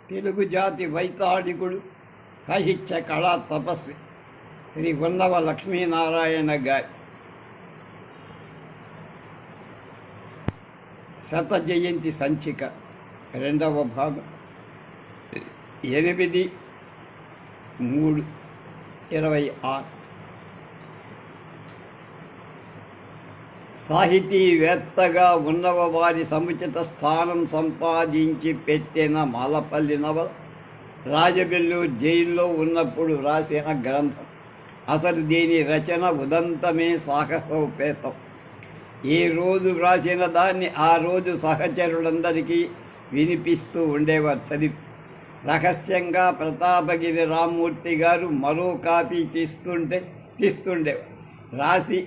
తెలుగు జాతి వైతాళికుడు, సాహిత్య కళా తపస్వి శ్రీ ఉన్నవ లక్ష్మీనారాయణ గారి శత జయంతి సంచిక 2వ భాగం 8/3/26. సాహితీవేత్తగా ఉన్నవ వారి సముచిత స్థానం సంపాదించి పెట్టిన మాలపల్లి నవల రాజబెల్లూరు జైల్లో ఉన్నప్పుడు రాసిన గ్రంథం. అసలు దీని రచన ఉదంతమే సాహసోపేతం. ఏ రోజు వ్రాసిన దాన్ని ఆ రోజు సహచరులందరికీ వినిపిస్తూ ఉండేవారు. చదివి రహస్యంగా ప్రతాపగిరి రామ్మూర్తి గారు మరో కాపీ తీస్తుండేవారు. రాసి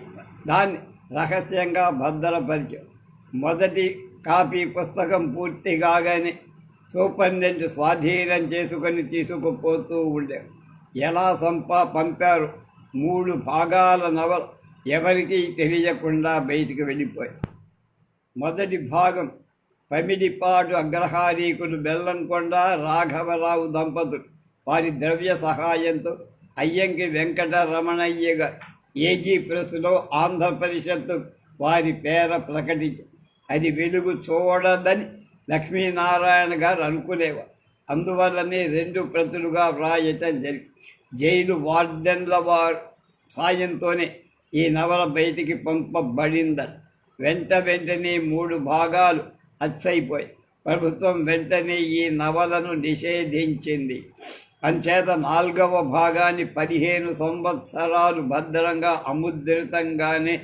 దాన్ని రహస్యంగా భద్రపరిచాం. మొదటి కాపీ పుస్తకం పూర్తి కాగానే సూపరింటెండెంట్ స్వాధీనం చేసుకొని తీసుకుపోతూ ఉండేవారు. ఎలా పంపారు. 3 భాగాల నవల ఎవరికీ తెలియకుండా బయటికి వెళ్ళిపోయి. మొదటి భాగం పమిడిపాటు అగ్రహారీకులు బెల్లంకొండ రాఘవరావు దంపతులు వారి ద్రవ్య సహాయంతో అయ్యంకి వెంకటరమణయ్య గారు ఏజీ ప్రెస్లో ఆంధ్ర పరిషత్తు వారి పేర ప్రకటించారు. అది వెలుగు చూడదని లక్ష్మీనారాయణ గారు అనుకునేవారు. అందువల్లనే 2 ప్రతులుగా వ్రాయటం జరిగింది. జైలు వార్డెన్ల వారి సాయంతోనే ఈ నవల బయటికి పంపబడిందని. వెంటనే 3 భాగాలు అచ్చైపోయి ప్రభుత్వం వెంటనే ఈ నవలను నిషేధించింది. అంచేత 4వ భాగాన్ని 15 సంవత్సరాలు భద్రంగా అముద్రితంగానే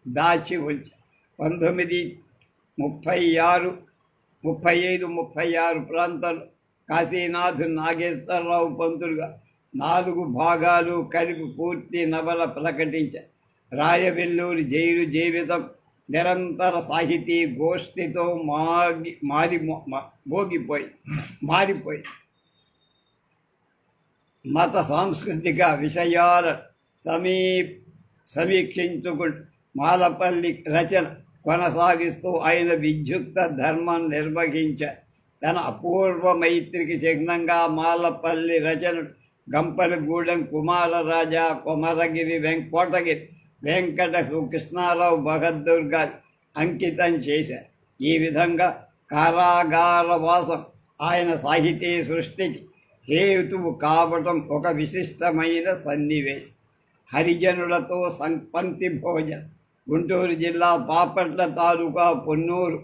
దాచి ఉంచారు. 1935-36 ప్రాంతాల్లో కాశీనాథ్ నాగేశ్వరరావు పంతులుగా 4 భాగాలు కలిపి పూర్తి నవల ప్రకటించారు. రాయవెల్లూరు జైలు జీవితం నిరంతర సాహితీ గోష్ఠితో మారిపోయి మత సాంస్కృతిక విషయాలను సమీక్షించుకుంటూ మాలపల్లి రచన కొనసాగిస్తూ ఆయన విద్యుక్త ధర్మం నిర్వహించారు. తన అపూర్వ మైత్రికి చిహ్నంగా మాలపల్లి రచన గంపలగూడెం కుమారరాజా, కొమరగిరి, కోటగిరి వెంకట కృష్ణారావు బహద్దూర్ గారు అంకితం చేశారు. ఈ విధంగా కారాగారవాసం ఆయన సాహితీ సృష్టికి హేతువు కావటం ఒక విశిష్టమైన సన్నివేశం. హరిజనులతో పంక్తి భోజనం. గుంటూరు జిల్లా బాపట్ల తాలూకా పొన్నూరు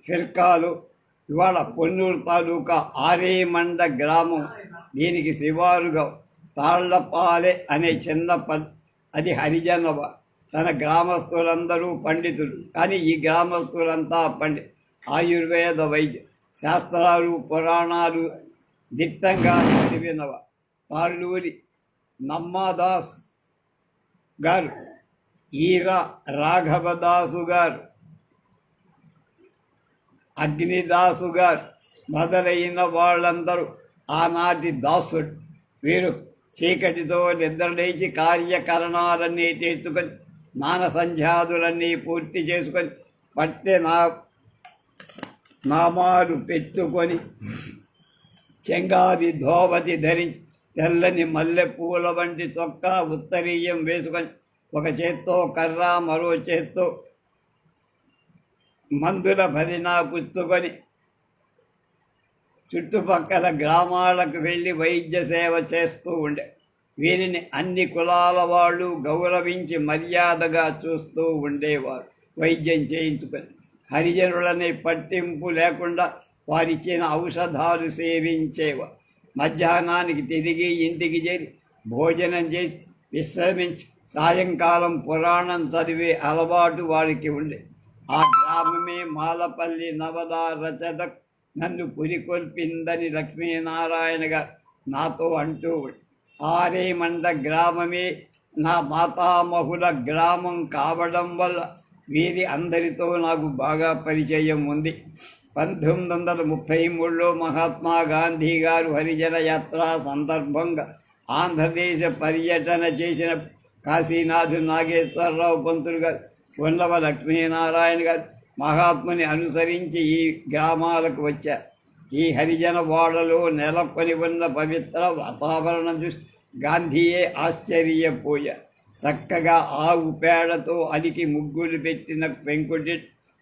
ఫిర్కాలు ఇవాళ పొన్నూరు తాలూకా ఆరేమండ గ్రామం. దీనికి శివారుగా తాళ్లపాలె అనే చిన్న అది హరిజనవ. తన గ్రామస్తులందరూ పండితులు. కానీ ఈ గ్రామస్తులంతా ఆయుర్వేద వైద్య శాస్త్రాలు పురాణాలు దిట్టంగా చదివినవ. తాళ్ళూరి నమ్మదాస్ గారు, ఈర రాఘవదాసు గారు, అగ్నిదాసు గారు మొదలైన వాళ్ళందరూ ఆనాటి దాసుడు. వీరు చీకటితో నిద్రలేచి కార్యకరణాలన్నీ చేసుకొని మానసంధ్యాదులన్నీ పూర్తి చేసుకొని పట్టె నామాలు పెట్టుకొని చెంగాది ధోవతి ధరించి తెల్లని మల్లెపూల వంటి చొక్కా ఉత్తరీయం వేసుకొని ఒక చేత్తో కర్ర మరో చేత్తో మందుల భరినా పుచ్చుకొని చుట్టుపక్కల గ్రామాలకు వెళ్ళి వైద్య సేవ చేస్తూ ఉండే. వీరిని అన్ని కులాల వాళ్ళు గౌరవించి మర్యాదగా చూస్తూ ఉండేవారు. వైద్యం చేయించుకొని హరిజనులని పట్టింపు లేకుండా వారిచ్చిన ఔషధాలు సేవించేవారు. మధ్యాహ్నానికి తిరిగి ఇంటికి చేరి భోజనం చేసి విశ్రమించి సాయంకాలం పురాణం చదివే అలవాటు వారికి ఉండే. ఆ గ్రామమే మాలపల్లి నవల రచన నన్ను పురికొల్పిందని లక్ష్మీనారాయణ గారు నాతో అంటూ ఆరేమండ గ్రామమే నా మాతామహుల గ్రామం కావడం వల్ల వీరి అందరితో నాకు బాగా పరిచయం ఉంది. 1933లో మహాత్మా గాంధీ గారు హరిజన యాత్ర సందర్భంగా ఆంధ్రదేశ పర్యటన చేసిన కాశీనాథ్ నాగేశ్వరరావు పంతులు గారు, ఉన్నవ లక్ష్మీనారాయణ గారు మహాత్ముని అనుసరించి ఈ గ్రామాలకు వచ్చారు. ఈ హరిజన వాడలో నెలకొని ఉన్న పవిత్ర వాతావరణం చూసి గాంధీయే ఆశ్చర్యపోయారు. చక్కగా ఆవు పేడతో అలికి ముగ్గులు పెట్టిన వెంకుటి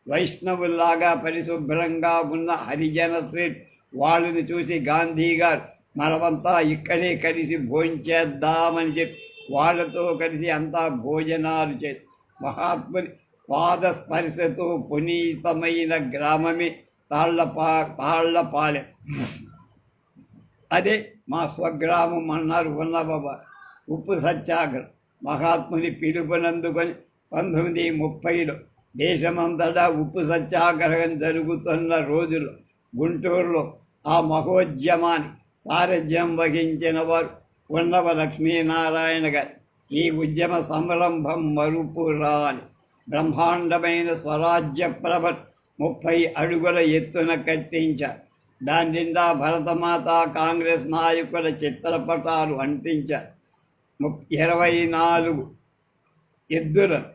వైష్ణవుల్లాగా పరిశుభ్రంగా ఉన్న హరిజన స్ట్రీట్ వాళ్ళని చూసి గాంధీ గారు మనమంతా ఇక్కడే కలిసి భోంచేద్దామని చెప్పి వాళ్ళతో కలిసి అంతా భోజనాలు చేసి మహాత్ముని పాద స్పర్శతో పునీతమైన గ్రామమే తాళ్లపాలెం. అదే మా స్వగ్రామం అన్నారు ఉన్నబాబా. ఉప్పు సత్యాగ్రహం మహాత్ముని పిలుపునందుకొని 1930లో దేశమంతటా ఉప్పు సత్యాగ్రహం జరుగుతున్న రోజుల్లో గుంటూరులో ఆ మహోద్యమాన్ని సారథ్యం వహించిన వారు ఉన్నవ లక్ష్మీనారాయణ గారు. ఈ ఉద్యమ సంరంభం మరుపురాని బ్రహ్మాండమైన స్వరాజ్య ప్రభ 30 అడుగుల ఎత్తున కట్టించారు. దాని నిండా భరతమాత కాంగ్రెస్ నాయకుల చిత్రపటాలు అంటించారు. 24 ఎద్దులను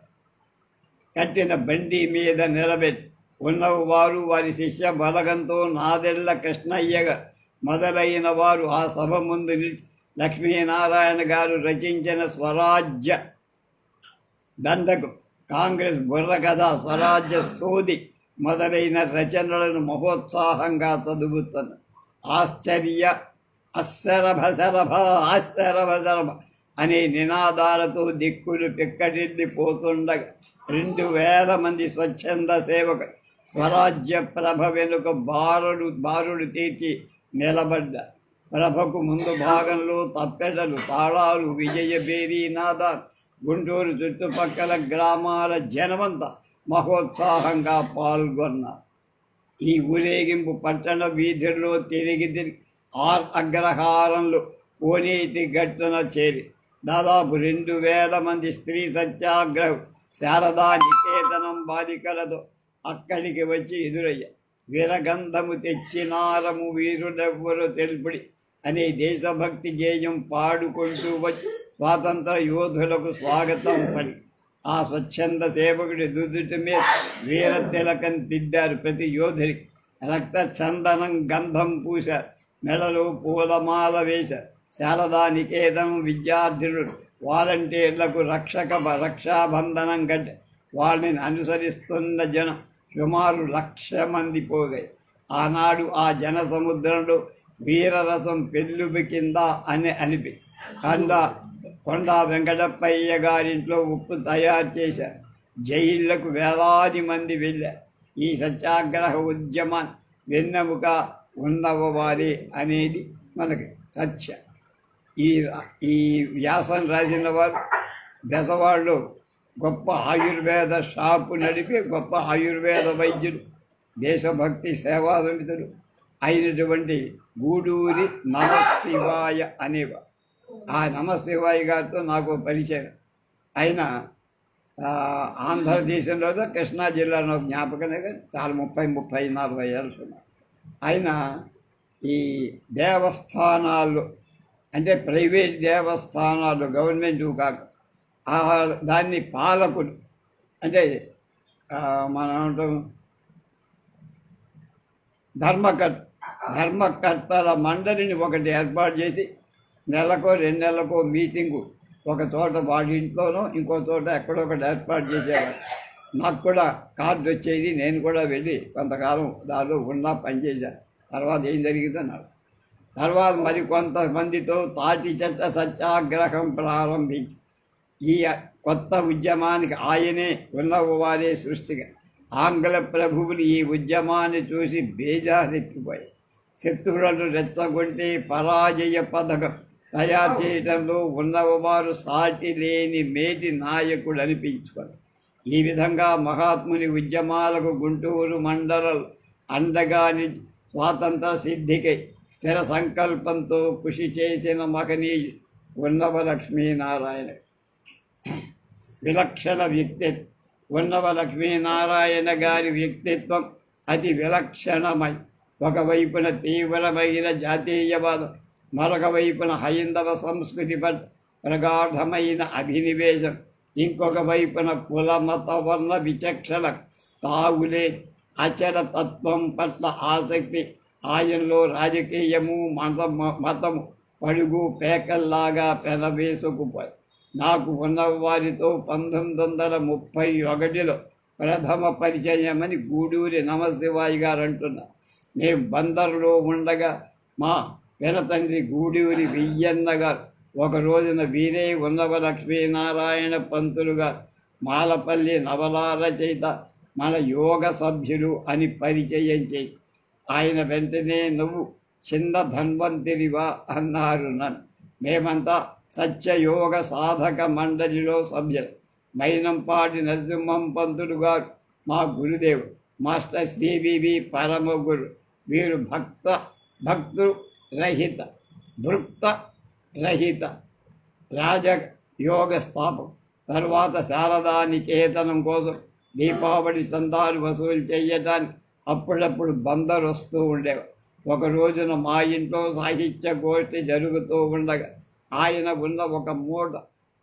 కట్టిన బండి మీద నిలబెట్టి ఉన్నవారు వారి శిష్య బలగంతో నాదెళ్ల కృష్ణయ్య మొదలైన వారు ఆ సభ ముందు నిలిచి లక్ష్మీనారాయణ గారు రచించిన స్వరాజ్య దండకం, కాంగ్రెస్ బుర్రకథ, స్వరాజ్య సోది మొదలైన రచనలను మహోత్సాహంగా చదువుతున్న ఆశ్చర్య అశ్శరభ ఆశ్చరభ అనే నినాదాలతో దిక్కులు పిక్కటిల్లిపోతుండగా 2000 మంది స్వచ్ఛంద సేవకులు స్వరాజ్య ప్రభ వెనుక బారుడు తీర్చి నిలబడ్డ. ప్రభకు ముందు భాగంలో తప్పెటలు, తాళాలు, విజయబేరీ నాదాలు, గుంటూరు చుట్టుపక్కల గ్రామాల జనమంతా మహోత్సాహంగా పాల్గొన్నారు. ఈ ఊరేగింపు పట్టణ వీధుల్లో తిరిగి అగ్రహారంలో కోనేటి గట్టున చేరి దాదాపు 2000 మంది స్త్రీ సత్యాగ్రహం శారదా నికేతనం బాలికలతో అక్కడికి వచ్చి ఎదురయ్యారు. విరగంధము తెచ్చినారము వీరుడెవ్వరు తెలుపుడి అనే దేశభక్తి గేయం పాడుకుంటూ వచ్చి స్వాతంత్ర యోధులకు స్వాగతం పలి ఆ స్వచ్ఛంద సేవకుడి దుదుటి మీద వీర తిలకం దిద్దారు. ప్రతి యోధుడికి రక్త చందనం గంధం పూశారు, మెడలో పూలమాల వేశారు. శారదా నికేతనం విద్యార్థులు వాలంటీర్లకు రక్షాబంధనం కట్టే వాళ్ళని అనుసరిస్తున్న జనం సుమారు 1,00,000 మంది పోగాయి. ఆనాడు ఆ జన సముద్రంలో వీరరసం పెళ్ళుబికిందా అని అనిపి కొండా వెంకటప్పయ్య గారింట్లో ఉప్పు తయారు చేశారు. జైళ్లకు వేలాది మంది వెళ్ళారు. ఈ సత్యాగ్రహ ఉద్యమాన్ని వెన్నెముక ఉన్నవారే అనేది మనకి సత్యం. ఈ వ్యాసం రాసిన వారు బెజవాడలో గొప్ప ఆయుర్వేద షాపు నడిపి గొప్ప ఆయుర్వేద వైద్యులు, దేశభక్తి సేవా సమితులు అయినటువంటి గూడూరి నమశివాయ అనేవారు. ఆ నమశివాయ గారితో నాకు పరిచయం. ఆయన ఆంధ్రదేశంలో కృష్ణా జిల్లాలో జ్ఞాపకమే చాలా 30-40 ఏళ్ళు ఉన్నారు. ఆయన ఈ దేవస్థానాల్లో అంటే ప్రైవేట్ దేవస్థానాలు గవర్నమెంట్ కాక దాన్ని పాలకులు అంటే మనం ధర్మకర్తల మండలిని ఒకటి ఏర్పాటు చేసి నెలకో 2 నెలలకో మీటింగు ఒక చోట వాడి ఇంట్లోనో ఇంకో చోట ఎక్కడో ఒకటి ఏర్పాటు చేసేవారు. నాకు కూడా కార్డు వచ్చేది, నేను కూడా వెళ్ళి కొంతకాలం దానిలో ఉన్నా పనిచేశాను. తర్వాత ఏం జరిగిందో నాకు తర్వాత మరి కొంతమందితో తాటి చెట్ల సత్యాగ్రహం ప్రారంభించి ఈ కొత్త ఉద్యమానికి ఆయనే ఉన్నవారే సృష్టిగా. ఆంగ్ల ప్రభువులు ఈ ఉద్యమాన్ని చూసి బేజారెక్కిపోయాయి. శత్రువులను రెచ్చగొట్టి పరాజయ పథకం తయారు చేయడంలో ఉన్నవారు సాటి లేని మేటి నాయకుడు అనిపించుకోరు. ఈ విధంగా మహాత్ముని ఉద్యమాలకు గుంటూరు మండలం అండగా స్వాతంత్ర సిద్ధికై స్థిర సంకల్పంతో కృషి చేసిన మహనీయుడు ఉన్నవ లక్ష్మీనారాయణ. విలక్షణ వ్యక్తిత్వం. ఉన్నవ లక్ష్మీనారాయణ గారి వ్యక్తిత్వం అతి విలక్షణమై ఒకవైపున తీవ్రమైన జాతీయవాదం, మరొక వైపున హైందవ సంస్కృతి పట్ల ప్రగాఢమైన అభినివేశం, ఇంకొక వైపున కుల మత వర్ణ విచక్షణ తావులే అచల తత్వం పట్ల ఆసక్తి ఆయనలో రాజకీయము మతము పడుగు పేకల్లాగా పెనవేసుకుపోయి నాకు ఉన్న వారితో 1931లో ప్రథమ పరిచయమని గూడూరి నమశివాయి గారు అంటున్నారు. మేము బందరులో ఉండగా మా పెనతండ్రి గూడూరి వియ్యన్న గారు ఒక రోజున వీరే ఉన్నవ లక్ష్మీనారాయణ పంతులు గారు మాలపల్లి నవలా రచయిత మన యోగ సభ్యులు అని పరిచయం చేసి ఆయన వెంటనే నువ్వు చిన్న ధన్వంతిరివా అన్నారు నన్ను. మేమంతా సత్యయోగ సాధక మండలిలో సభ్యులు. మైనంపాటి నరసింహం పంతులు గారు మా గురుదేవుడు, మాస్టర్ సివివి పరమ గురు. వీరు భక్తు రహిత భృక్త రహిత రాజయోగ స్థాపం. తర్వాత శారదా నికేతనం కోసం దీపావళి చందాలు వసూలు చేయటానికి అప్పుడప్పుడు బందరు వస్తూ ఉండేవారు. ఒక రోజున మా ఇంట్లో సాహిత్య గోష్ఠి జరుగుతూ ఉండగా ఆయన ఉన్న ఒక మూట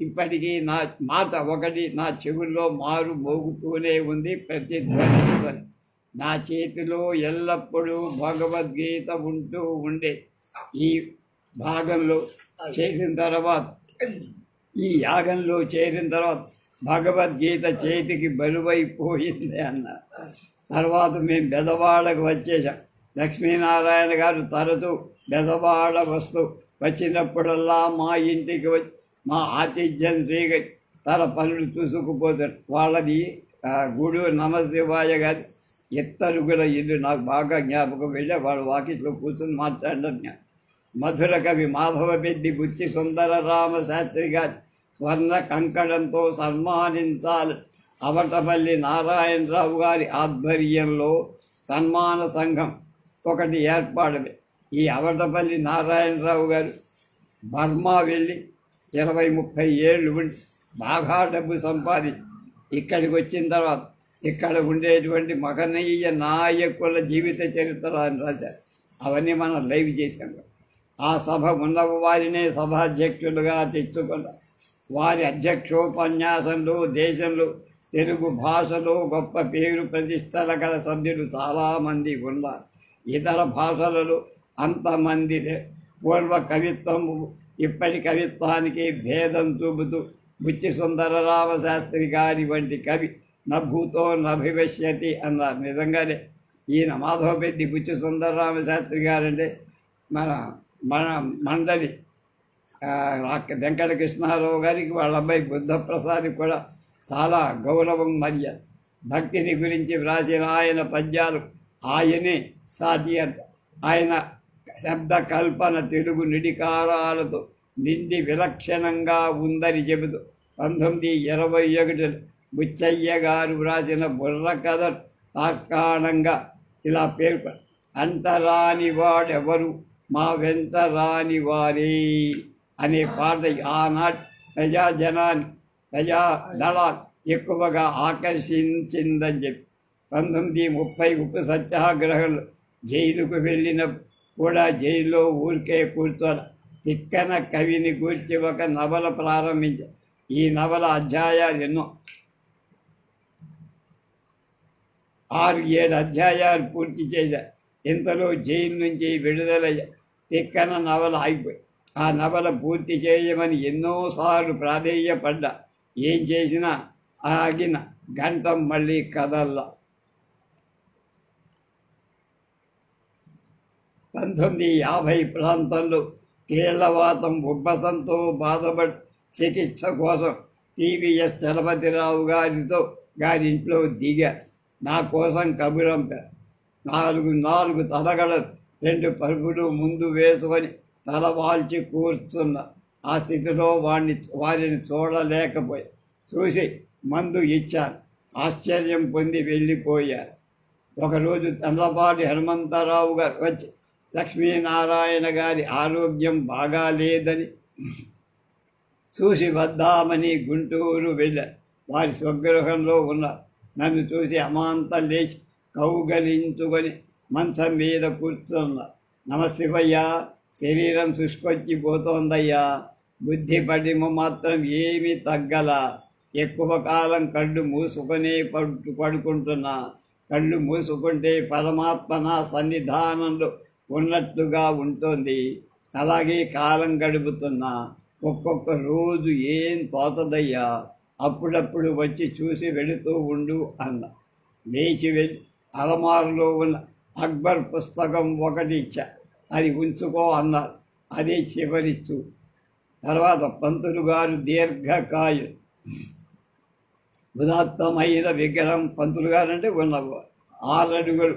ఇప్పటికీ నా మాట ఒకటి నా చెవుల్లో మారు మోగుతూనే ఉంది, ప్రతిధ్వనిస్తుంది. నా చేతిలో ఎల్లప్పుడూ భగవద్గీత ఉంటూ ఉండే. ఈ భాగంలో చేసిన తర్వాత ఈ యాగంలో చేరిన తర్వాత భగవద్గీత చేతికి బరువైపోయింది అన్న తర్వాత మేము బెదవాడకు వచ్చేసాం. లక్ష్మీనారాయణ గారు తరచూ బెదవాడ వస్తూ వచ్చినప్పుడల్లా మా ఇంటికి వచ్చి మా ఆతిథ్యం స్వీకరి తన పనులు చూసుకుపోతారు. వాళ్ళది గూడూరు నమశివాయ గారి ఎత్తరుగుల ఇల్లు నాకు బాగా జ్ఞాపకం. వెళ్ళే వాళ్ళ వాకిట్లో కూర్చొని మాట్లాడడం జ్ఞాపకం. మధుర కవి మాధవపెద్ది బుచ్చి సుందరరామ శాస్త్రి గారి స్వర్ణ కంకణంతో సన్మానించాలి. అవటపల్లి నారాయణరావు గారి ఆధ్వర్యంలో సన్మాన సంఘం ఒకటి ఏర్పాటు. ఈ అవటపల్లి నారాయణరావు గారు బర్మా వెళ్ళి 20-30 ఏళ్ళు ఉండి బాగా డబ్బు సంపాదించి ఇక్కడికి వచ్చిన తర్వాత ఇక్కడ ఉండేటువంటి మహనీయ నాయకుల జీవిత చరిత్ర అని రాశారు. అవన్నీ మనం లైవ్ చేశాం. ఆ సభ ఉన్న వారినే సభాధ్యక్షులుగా తెచ్చుకున్నారు. వారి అధ్యక్షోపన్యాసంలో దేశంలో తెలుగు భాషలో గొప్ప పేరు ప్రతిష్టల గల సభ్యులు చాలామంది ఉన్నారు. ఇతర భాషలలో అంతమంది పూర్వ కవిత్వము ఇప్పటి కవిత్వానికి భేదం చూపుతూ బుచ్చి సుందరరామ శాస్త్రి గారి వంటి కవి నభూతో నభివశ్యతి అన్నారు. నిజంగానే ఈయన మాధవపెద్ది బుచ్చి సుందరరామ శాస్త్రి గారంటే మన మన మండలి వెంకట కృష్ణారావు గారికి వాళ్ళ అబ్బాయి బుద్ధప్రసాద్ కూడా చాలా గౌరవం మర్యాద. భక్తిని గురించి వ్రాసిన ఆయన పద్యాలు ఆయనే సాటి అంట. ఆయన శబ్ద కల్పన తెలుగు నిడికారాలతో నిండి విలక్షణంగా ఉందని చెబుతూ 1921 బుచ్చయ్య గారు వ్రాసిన బుర్ర కథ తార్కాణంగా ఇలా పేర్కొన్నారు. అంటరాని వాడెవరు మా వెంట రాని వారే అనే పాట ఆనాటి ప్రజాదళాన్ని ఎక్కువగా ఆకర్షించిందని చెప్పి 1930 ఉప్పు సత్యాగ్రహంలో జైలుకు వెళ్ళిన కూడా జైల్లో ఊరికే కూర్చొని తిక్కన కవిని గూర్చి ఒక నవల ప్రారంభించారు. ఈ నవల అధ్యాయాలు ఎన్నో 6-7 అధ్యాయాలు పూర్తి చేశారు. ఇంతలో జైలు నుంచి విడుదలయ్యా తిక్కన నవల ఆగిపోయి ఆ నవల పూర్తి చేయమని ఎన్నోసార్లు ప్రాధేయపడ్డా. ఏం చేసినా ఆగిన గంటం మళ్ళీ కదల్లా. 1950 ప్రాంతంలో కీళ్లవాతం ఉబ్బసంతో బాధపడి చికిత్స కోసం టీవీఎస్ చలపతిరావు గారింట్లో దిగా. నా కోసం కబురంపారు. 4 తలగడలు 2 పరుగులు ముందు వేసుకొని తలవాల్చి కూర్చున్న. ఆ స్థితిలో వారిని చూడలేకపోయి చూసి మందు ఇచ్చాను. ఆశ్చర్యం పొంది వెళ్ళిపోయారు. ఒకరోజు తండ్రపాటి హనుమంతరావు గారు వచ్చి లక్ష్మీనారాయణ గారి ఆరోగ్యం బాగాలేదని చూసి వద్దామని గుంటూరు వెళ్ళారు. వారి స్వగృహంలో ఉన్నారు. నన్ను చూసి అమాంతం లేచి కౌగలించుకొని మంచం మీద కూర్చున్నారు. నమశివయ్యా, శరీరం శుష్కొచ్చిపోతోందయ్యా, బుద్ధి పడిమ మాత్రం ఏమీ తగ్గల, ఎక్కువ కాలం కళ్ళు మూసుకొనే పడుకుంటున్నా, కళ్ళు మూసుకుంటే పరమాత్మ నా సన్నిధానంలో ఉన్నట్లుగా ఉంటుంది. అలాగే కాలం గడుపుతున్నా ఒక్కొక్క రోజు ఏం తోచదయ్యా, అప్పుడప్పుడు వచ్చి చూసి వెళుతూ ఉండు అన్న. లేచి వెళ్ళి అలమారులో ఉన్న అక్బర్ పుస్తకం ఒకటి ఇచ్చా, అది ఉంచుకో అన్నారు. అదే చివరిచ్చు. తర్వాత పంతులు గారు దీర్ఘకాయు ఉదాత్తమైన విగ్రహం, పంతులు గారు అంటే ఉన్న 6 అడుగులు,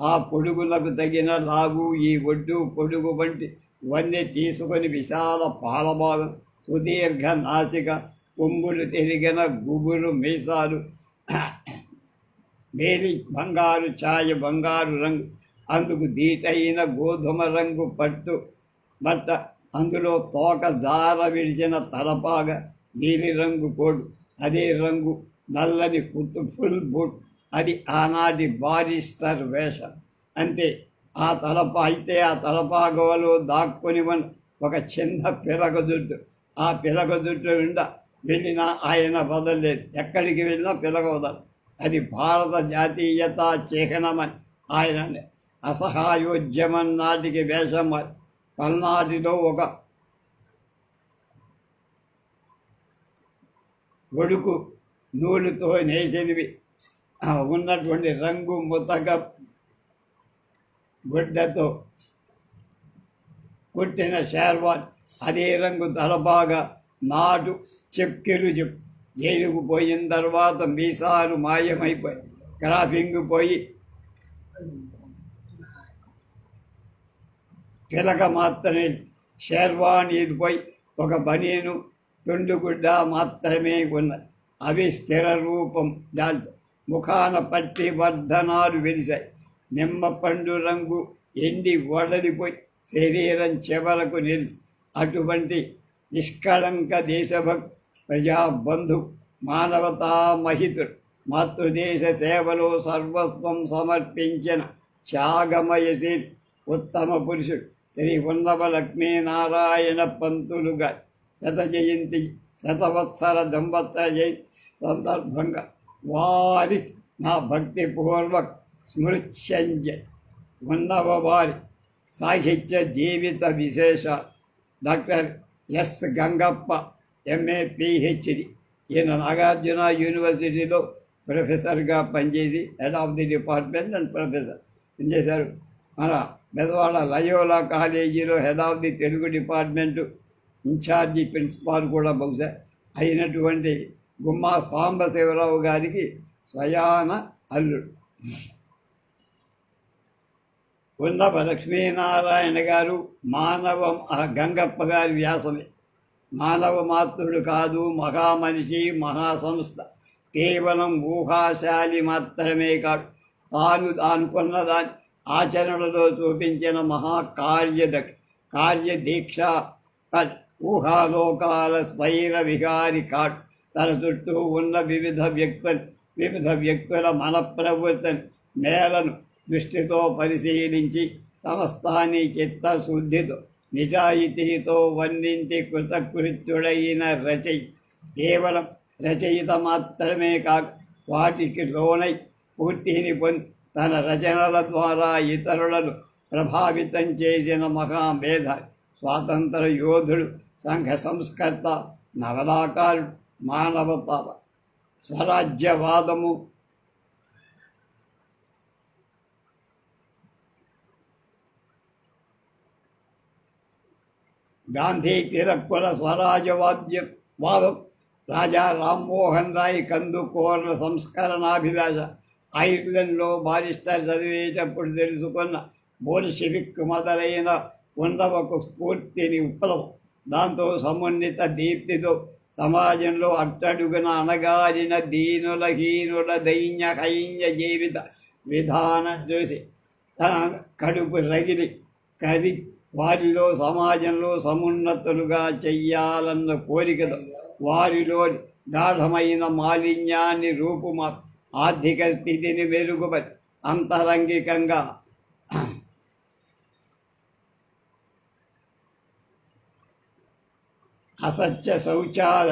ఆ పొడుగులకు తగిన లాగు, ఈ ఒడ్డు పొడుగు వంటి వన్నీ తీసుకొని విశాల పాలభాగం, సుదీర్ఘ నాసిక, కొమ్ములు తిరిగిన గుబురు మీసాలు, మేలి బంగారు ఛాయ, బంగారు రంగు, అందుకు దీటైన గోధుమ రంగు పట్టు బట్ట, అందులో తోక జార విడిచిన తలపాగ, నీలిరంగు కోటు, అదే రంగు నల్లని ఫుల్ బూట్. అది ఆనాటి బారిస్టర్ వేషం. అంతే. ఆ తలపాగలో దాక్కుని ఉన్న ఒక చిన్న పిలకదుడ్డు. ఆ పిలకదుడ్డు నిండా వెళ్ళినా ఆయన వదలలేదు. ఎక్కడికి వెళ్ళినా పిలక వదలదు. అది భారత జాతీయతా చిహ్నమని ఆయన అసహాయోద్యమం నాటికి వేషం. పల్నాటిలో ఒక ఒడుకు నూలుతో నేసినవి ఉన్నటువంటి రంగు ముతక గుడ్డతో కుట్టిన షేర్వాన్, అదే రంగు తలబాగా నాటు చెక్కిరు జైలుకు పోయిన తర్వాత మీసాలు మాయమైపోయి, క్రాఫింగ్ పోయి పిలక మాత్రమే, షేర్వాన్ పోయి ఒక బనీను తుండుగుడ్డ మాత్రమే ఉన్నది. అవి స్థిర రూపం దాల్చాయి. ముఖాన పట్టి వర్ధనాలు వెలిశాయి. నిమ్మ పండు రంగు ఎండి వడలిపోయి శరీరం చివరకు నిలిచి, అటువంటి నిష్కళంక దేశభక్తి, ప్రజాబంధు, మానవతా మహితుడు, మాతృదేశ సేవలో సర్వస్వం సమర్పించిన త్యాగమయశీ ఉత్తమ పురుషుడు శ్రీ ఉన్నవ లక్ష్మీనారాయణ పంతులుగా శత జయంతి, శతవత్సర దంపత్సర జయంతి సందర్భంగా వారి నా భక్తిపూర్వక స్మృత్యంజ ఉన్నవ వారి సాహిత్య జీవిత విశేష. Doctor S Gangappa, MA PhD. ఈయన నాగార్జున యూనివర్సిటీలో ప్రొఫెసర్గా పనిచేసి head of the department and professor పనిచేశారు. మన బెదవాడ లయోలా కాలేజీలో head of the Telugu department in charge principal కూడా బహుశా అయినటువంటి గుమ్మా సాంబశివరావు గారికి స్వయాన అల్లుడు. ఉన్నవ లక్ష్మీనారాయణ గారు మానవం, గంగప్ప గారి వ్యాసమే. మానవ మాత్రుడు కాదు, మహామనిషి, మహాసంస్థ. కేవలం ఊహాశాలి మాత్రమే కాదు, తాను అనుకున్న దాన్ని ఆచరణలో చూపించిన కార్యదీక్ష, ఊహాలోకాల స్వైర విహారి కాడు. తన చుట్టూ ఉన్న వివిధ వ్యక్తుల మన ప్రవృత్తిని, నేలను దృష్టితో పరిశీలించి సమస్తాన్ని చిత్తశుద్ధితో నిజాయితీతో వర్ణించి కృతకృత్యుడైన కేవలం రచయిత మాత్రమే కాక వాటికి లోనై పూర్తిని పొంది తన రచనల ద్వారా ఇతరులను ప్రభావితం చేసిన మహామేధావి, స్వాతంత్ర యోధుడు, సంఘ సంస్కర్త, నవలాకారుడు, మానవతా స్వరాజ్యవాదము, గాంధీ తిరక్కుల వాదం, రాజా రామ్మోహన్ రాయ్ కందుకూర్ల సంస్కరణాభిలాష, ఐర్లాండ్లో బారిస్టర్ చదివేటప్పుడు తెలుసుకున్న బోల్షివిక్ మొదలైన ఉన్నవకు స్ఫూర్తిని విప్లవం, దాంతో సమున్నత దీప్తితో సమాజంలో అట్టడుగున అణగారిన దీనుల హీనుల దైన్య హైన్య జీవిత విధానం చూసి తన కడుపు రగిలి కరి వారిలో సమాజంలో సమున్నతులుగా చెయ్యాలన్న కోరికతో వారిలో గాఢమైన మాలిన్యాన్ని రూపుమా ఆర్థిక స్థితిని మెరుగుపరి అంతరంగికంగా అసత్య శౌచాల,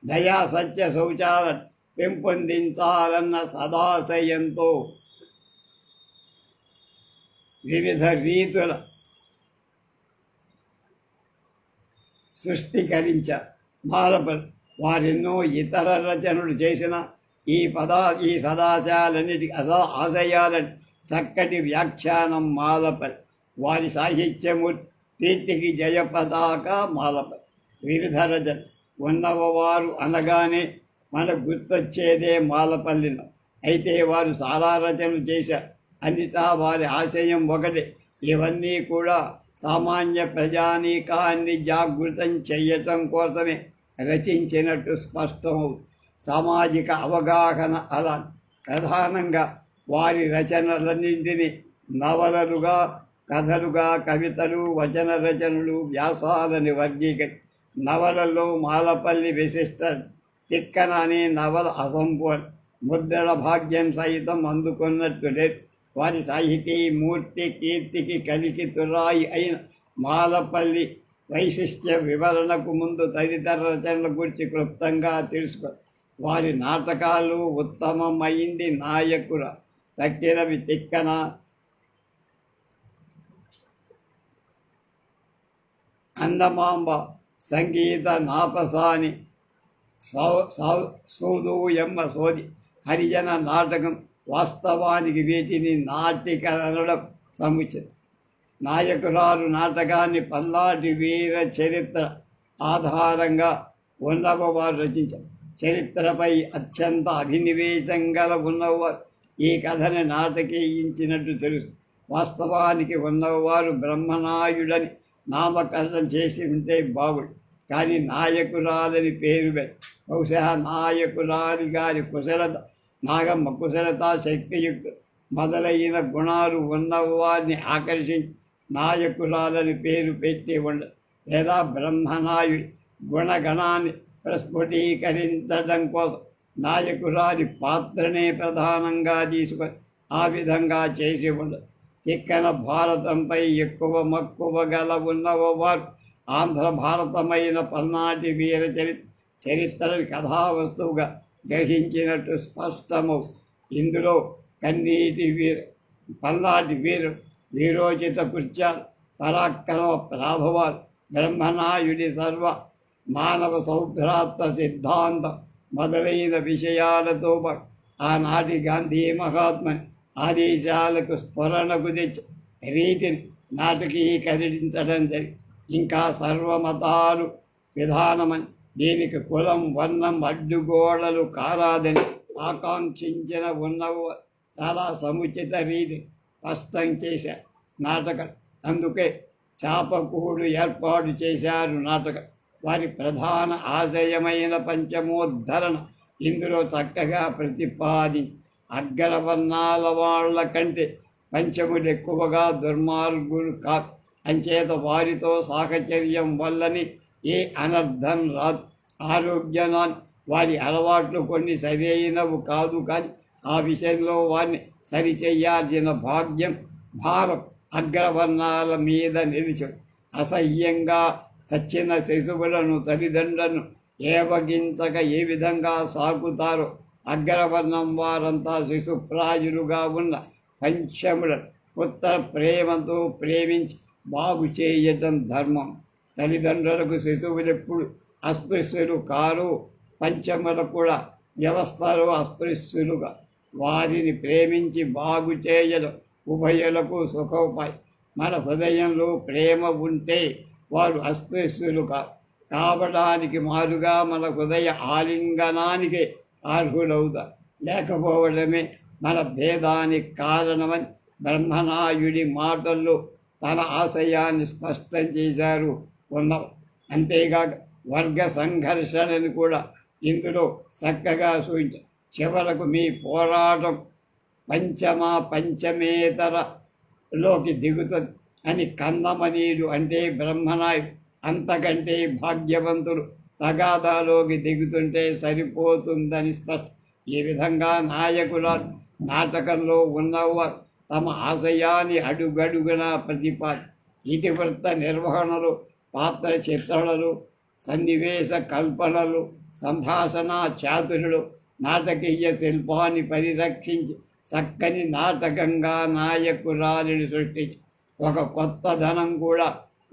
దయా సత్య శౌచాల పెంపొందించాలన్న సదాశయంతో వివిధ రీతుల సృష్టికరించారు మాలపల్లి. వారెన్నో ఇతర రచనలు చేసిన ఈ సదాశయాలన్నిటి ఆశయాలని చక్కటి వ్యాఖ్యానం మాలపల్లి. వారి సాహిత్యము కీర్తికి జయపతాక మాలపల్లి. వివిధ రచనలు ఉన్నవారు అనగానే మనకు గుర్తొచ్చేదే మాలపల్లిలో. అయితే వారు చాలా రచనలు చేశారు. అన్నిటా వారి ఆశయం ఒకటే. ఇవన్నీ కూడా సామాన్య ప్రజానీకాన్ని జాగృతం చేయటం కోసమే రచించినట్టు స్పష్టమవుతుంది. సామాజిక అవగాహన అలా. ప్రధానంగా వారి రచనలన్నింటినీ నవలలుగా, కథలుగా, కవితలు, వచన రచనలు, వ్యాసాలని వర్గీకరి. నవలలో మాలపల్లి విశిష్ట తిక్కన అనే నవల అసంపూర్ణ, ముద్రణ భాగ్యం సైతం అందుకున్నట్టు లేదు. వారి సాహితీ మూర్తి కీర్తికి కలికి తురాయి అయిన మాలపల్లి వైశిష్ట్య వివరణకు ముందు తదితర రచనల గురించి క్లుప్తంగా తెలుసుకో. వారి నాటకాలు ఉత్తమమైంది నాయకుల తక్కినవి తిక్కన, అందమాంబ, సంగీత నాపసాని, సూదు ఎమ్మ సోది, హరిజన నాటకం. వాస్తవానికి వీటిని నాటికనడం సముచితం. నాయకురాలు నాటకాన్ని పల్నాటి వీర చరిత్ర ఆధారంగా ఉన్నవారు రచించారు. చరిత్రపై అత్యంత అభినివేశం గల ఉన్నవారు ఈ కథని నాటకీయించినట్టు తెలుసు. వాస్తవానికి ఉన్నవారు బ్రహ్మనాయుడని నామకరణం చేసి ఉంటే బాగుడు. కానీ నాయకురాలని పేరు పెట్టి బహుశా నాయకురాలి గారి కుశలత, నాగమ్మ కుశలత, శక్తియుక్త మొదలైన గుణాలు ఉన్నవారిని ఆకర్షించి నాయకురాలని పేరు పెట్టి ఉండదు. లేదా బ్రహ్మనాయుడి గుణగణాన్ని ప్రస్ఫుటీకరించడం కోసం నాయకురాలి పాత్రనే ప్రధానంగా తీసుకొని ఆ విధంగా చేసి ఉండదు. తిక్కన భారతంపై ఎక్కువ మక్కువ గల ఉన్నవారు ఆంధ్ర భారతమైన పల్నాటి వీర చరిత్రని కథావస్తువుగా గ్రహించినట్టు స్పష్టము. ఇందులో కన్నీటి పల్నాటి వీరోచిత కృత్యాలు, పరాక్రమ ప్రాభవాలు, బ్రహ్మనాయుడి సర్వ మానవ సౌభ్రాత్మ సిద్ధాంతం మొదలైన విషయాలతో పాటు ఆనాటి గాంధీ మహాత్మని ఆదేశాలకు స్ఫురణకు తెచ్చి రీతిని నాటకీకరించడం జరిగింది. ఇంకా సర్వమతాలు విధానమని, దీనికి కులం, వర్ణం అడ్డుగోడలు కారాదని ఆకాంక్షించిన ఉన్నవ చాలా సముచిత రీతి స్పష్టం చేశారు నాటకం. అందుకే చాపకూడు ఏర్పాటు చేశారు నాటకం. వారి ప్రధాన ఆశయమైన పంచమోద్ధరణ ఇందులో చక్కగా ప్రతిపాదించి, అగ్రవర్ణాల వాళ్ళ కంటే పంచములు ఎక్కువగా దుర్మార్గులు కాదు, అంచేత వారితో సాహచర్యం వల్లని ఏ అనర్థం రాదు. ఆరోగ్యాన్ని వారి అలవాట్లు కొన్ని సరైనవి కాదు, కానీ ఆ విషయంలో వారిని సరిచేయాల్సిన భారం అగ్రవర్ణాల మీద నిలిచాడు. అసహ్యంగా చచ్చిన శిశువులను తల్లిదండ్రులను ఏవగించక ఏ విధంగా సాకుతారో అగ్రవర్ణం వారంతా శిశుప్రాయులుగా ఉన్న పంచములను ఉత్తర ప్రేమతో ప్రేమించి బాగు చేయటం ధర్మం. తల్లిదండ్రులకు శిశువులెప్పుడు అస్పృశ్యులు కారు, పంచములకు కూడా వ్యవస్థలో అస్పృశ్యులుగా వారిని ప్రేమించి బాగు చేయడం ఉభయులకు సుఖోపాయం. మన హృదయంలో ప్రేమ ఉంటే వారు అస్పృశ్యులు కావడానికి మారుగా మన హృదయ ఆలింగనానికి అర్హులవుతారు. లేకపోవడమే మన భేదానికి కారణమని బ్రహ్మనాయుడి మాటల్లో తన ఆశయాన్ని స్పష్టం చేశారు ఉన్నవ. అంతేగాక వర్గ సంఘర్షణని కూడా ఇందులో చక్కగా సూచించారు. చివరకు మీ పోరాటం పంచమేతరలోకి దిగుతుంది అని కన్నమనీయుడు అంటే బ్రహ్మనాయుడు అంతకంటే భాగ్యవంతులు తగాదాలోకి దిగుతుంటే సరిపోతుందని స్పష్టం. ఈ విధంగా నాయకుల నాటకంలో ఉన్నవారు తమ ఆశయాన్ని అడుగడుగున ఇతివృత్త నిర్వహణలు, పాత్ర చిత్రణలు, సన్నివేశ కల్పనలు, సంభాషణ చాతురులు నాటకీయ శిల్పాన్ని పరిరక్షించి చక్కని నాటకంగా నాయకురాలిని సృష్టించి ఒక కొత్త ధనం కూడా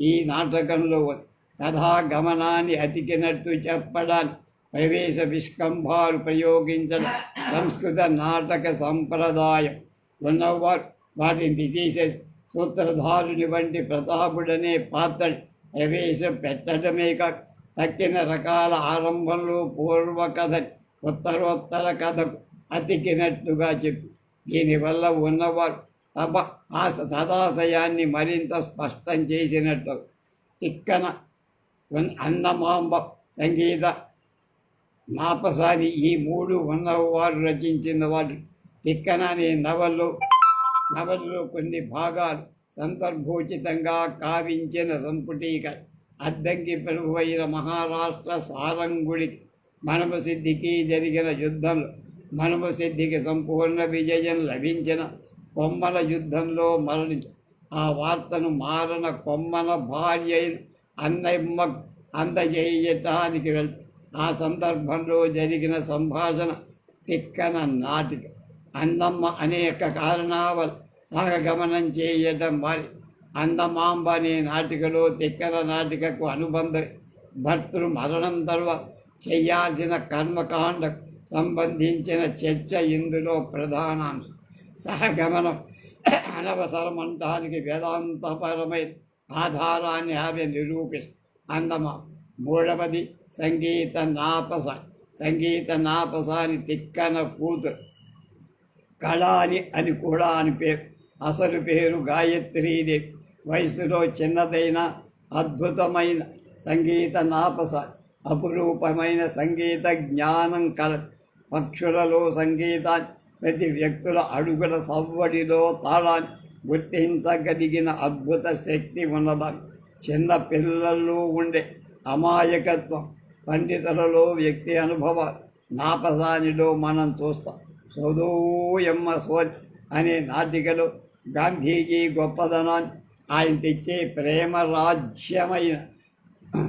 ఈ నాటకంలో కథాగమనాన్ని అతికినట్టు చెప్పడానికి ప్రవేశ విష్కంభాలు ప్రయోగించడం సంస్కృత నాటక సంప్రదాయం ఉన్నవారు వాటిని తీసేసి సూత్రధారుని వంటి ప్రతాపుడనే పాత్రని ప్రవేశం పెట్టడమే కాక తక్కిన రకాల ఆరంభంలో పూర్వ కథని ఉత్తరోత్తర కథకు అతికినట్టుగా చెప్పి దీనివల్ల ఉన్నవారు తమ సదాశయాన్ని మరింత స్పష్టం చేసినట్టు తిక్కన అన్నమాంబ సంగీత నాపసాని ఈ మూడు ఉన్నవారు రచించిన వాటి తిక్కన అనే నవల్లో కొన్ని భాగాలు సందర్భోచితంగా కావించిన సంపుటీక అద్దంకి ప్రభువైన మహారాష్ట్ర సారంగుడికి మనమసిద్ధికి జరిగిన యుద్ధంలో మనమసిద్ధికి సంపూర్ణ విజయం లభించిన కొమ్మల యుద్ధంలో మరణించి ఆ వార్తను మారన కొమ్మన భార్య అన్నమ్మ అందజేయటానికి వెళ్తారు. ఆ సందర్భంలో జరిగిన సంభాషణ తిక్కన నాటిక. అన్నమ్మ అనేక కారణాల సహగమనం చేయటం వారి అందమాంబ అనే నాటికలో తిక్కన నాటికకు అనుబంధం. భర్తృ మరణం తర్వాత చేయాల్సిన కర్మకాండకు సంబంధించిన చర్చ ఇందులో ప్రధానాంశం. సహగమనం అనవసరమంటానికి వేదాంతపరమైన ఆధారాన్ని ఆమె నిరూపిస్తుంది. అందమా మూడవది సంగీత నాపసాని తిక్కన కూతురు కళాని అని కూడా అని పేరు. అసలు పేరు గాయత్రీదేవి. వయసులో చిన్నదైన అద్భుతమైన సంగీత నాపసాని అపురూపమైన సంగీత జ్ఞానం కల. పక్షులలో సంగీతాన్ని ప్రతి వ్యక్తుల అడుగుల సవ్వడిలో తాళాన్ని గుర్తించగలిగిన అద్భుత శక్తి ఉన్నదాన్ని. చిన్న పిల్లల్లో ఉండే అమాయకత్వం, పండితులలో వ్యక్తి అనుభవాలు నాపసానిలో మనం చూస్తాం. సోదోయమ్మ సోది అనే నాటికలో గాంధీజీ గొప్పదనాన్ని, ఆయన తెచ్చే ప్రేమ రాజ్యమైన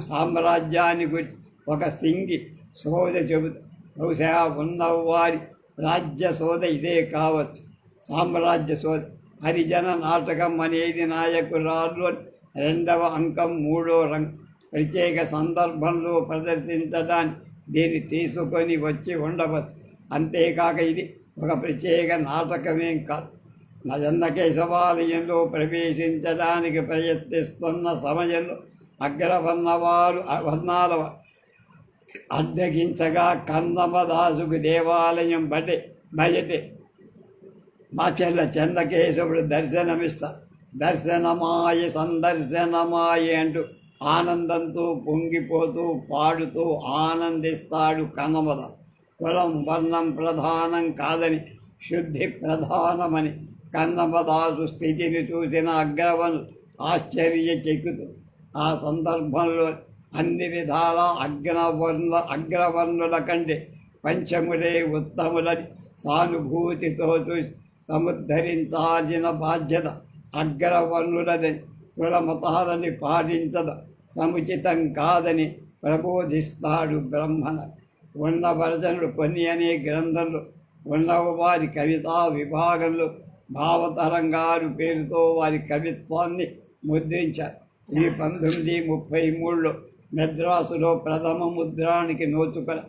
సామ్రాజ్యాన్ని గురించి ఒక సింగి సోద చెబుతా. బహుశా ఉన్నవారి రాజ్య సోద ఇదే కావచ్చు, సామ్రాజ్య సోద. హరిజన నాటకం అనేది నాయకురాలు 2వ అంకం 3వ రంగం. ప్రత్యేక సందర్భంలో ప్రదర్శించడానికి దీన్ని తీసుకొని వచ్చి ఉండవచ్చు. అంతేకాక ఇది ఒక ప్రత్యేక నాటకమేం కాదు. నజన్న కేశవాలయంలో ప్రవేశించడానికి ప్రయత్నిస్తున్న సమయంలో వర్ణాల అడ్డగించగా కన్నమదాసుకు దేవాలయం బయటే మా చెన్నకేశవుడు దర్శనమాయ సందర్శనమాయ అంటూ ఆనందంతో పొంగిపోతూ పాడుతూ ఆనందిస్తాడు కన్నమద. కులం వర్ణం ప్రధానం కాదని, శుద్ధి ప్రధానమని కన్నమదాసు స్థితిని చూసిన అగ్రవను ఆశ్చర్యచెక్కుతూ ఆ సందర్భంలో అన్ని విధాల అగ్రవర్ణుల కంటే పంచములే ఉత్తములని సానుభూతితో చూసి సముద్ధరించాల్సిన బాధ్యత అగ్రవర్ణులదని, కుల మతాలని పాటించద సముచితం కాదని ప్రబోధిస్తాడు బ్రహ్మణ. ఉన్నవరచనుడు కొన్ని అనే గ్రంథంలో ఉన్నవారి కవితా విభాగంలో భావతరంగాలు పేరుతో వారి కవిత్వాన్ని ముద్రించారు. ఈ 1933లో మెద్రాసులో ప్రథమ ముద్రానికి నోచుకొని